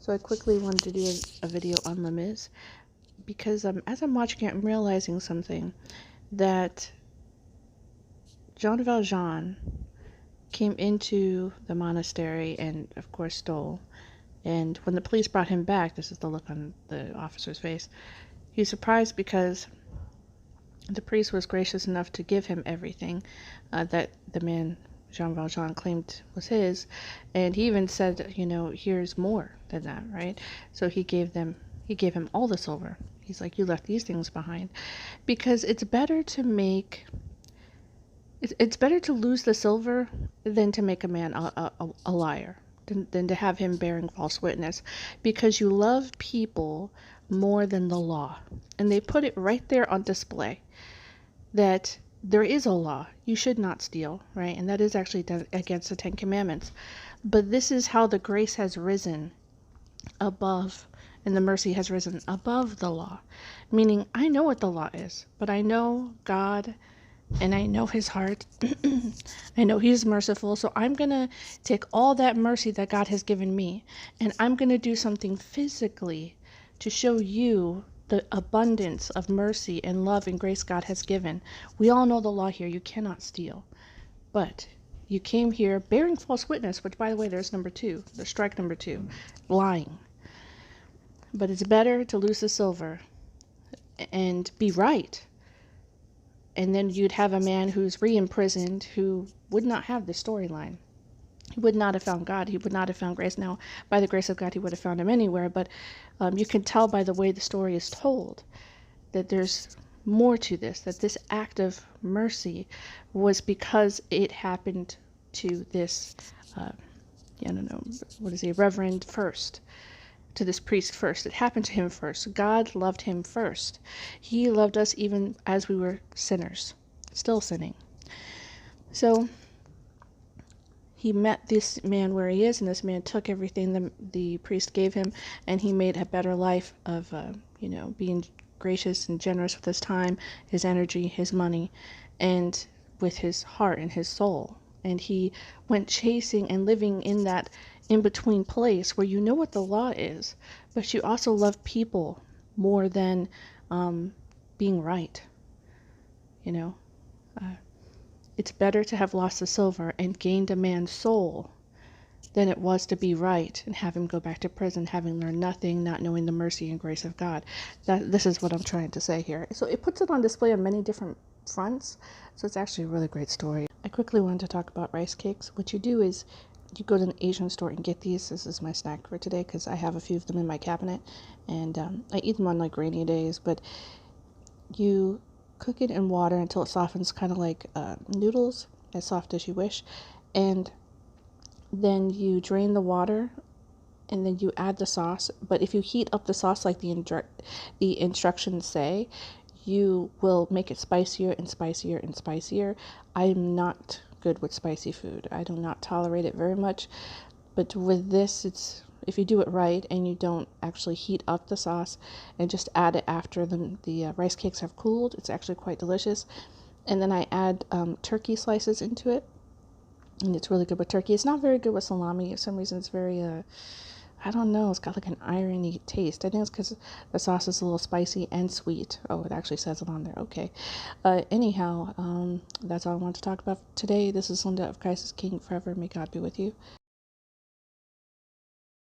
So I quickly wanted to do a video on Les Mis because as I'm watching it, I'm realizing something, that Jean Valjean came into the monastery and, of course, stole. And when the police brought him back, this is the look on the officer's face, he was surprised because the priest was gracious enough to give him everything that the man Jean Valjean claimed was his, and he even said, here's more than that, right? So he gave him all the silver. He's like, you left these things behind, because it's better to lose the silver than to make a man a liar, than to have him bearing false witness, because you love people more than the law. And they put it right there on display that there is a law. You should not steal, right? And that is actually against the Ten Commandments. But this is how the grace has risen above, and the mercy has risen above the law. Meaning, I know what the law is, but I know God, and I know his heart. I know he's merciful. So I'm going to take all that mercy that God has given me, and I'm going to do something physically to show you the abundance of mercy and love and grace God has given. We all know the law here. You cannot steal. But you came here bearing false witness, which, by the way, there's number 2. There's strike number 2. Lying. But it's better to lose the silver and be right. And then you'd have a man who's re-imprisoned who would not have the storyline. He would not have found God. He would not have found grace. Now, by the grace of God, he would have found him anywhere. But you can tell by the way the story is told that there's more to this, that this act of mercy was because it happened to this, I don't know, what is he, Reverend first, to this priest first. It happened to him first. God loved him first. He loved us even as we were sinners, still sinning. So he met this man where he is, and this man took everything the priest gave him, and he made a better life of, being gracious and generous with his time, his energy, his money, and with his heart and his soul. And he went chasing and living in that in-between place where you know what the law is, but you also love people more than being right. It's better to have lost the silver and gained a man's soul than it was to be right and have him go back to prison, having learned nothing, not knowing the mercy and grace of God. This is what I'm trying to say here. So it puts it on display on many different fronts. So it's actually a really great story. I quickly wanted to talk about rice cakes. What you do is you go to an Asian store and get these. This is my snack for today because I have a few of them in my cabinet, and I eat them on like rainy days. But you cook it in water until it softens, kind of like noodles, as soft as you wish, and then you drain the water, and then you add the sauce. But if you heat up the sauce like the instructions say, you will make it spicier and spicier and spicier. I'm not good with spicy food. I do not tolerate it very much. But with this, if you do it right and you don't actually heat up the sauce and just add it after the rice cakes have cooled, it's actually quite delicious. And then I add turkey slices into it, and it's really good with turkey. It's not very good with salami. For some reason, it's very, I don't know, it's got like an irony taste. I think it's because the sauce is a little spicy and sweet. Oh, it actually says it on there. Okay. Anyhow, that's all I want to talk about today. This is Linda of Christ is King Forever. May God be with you.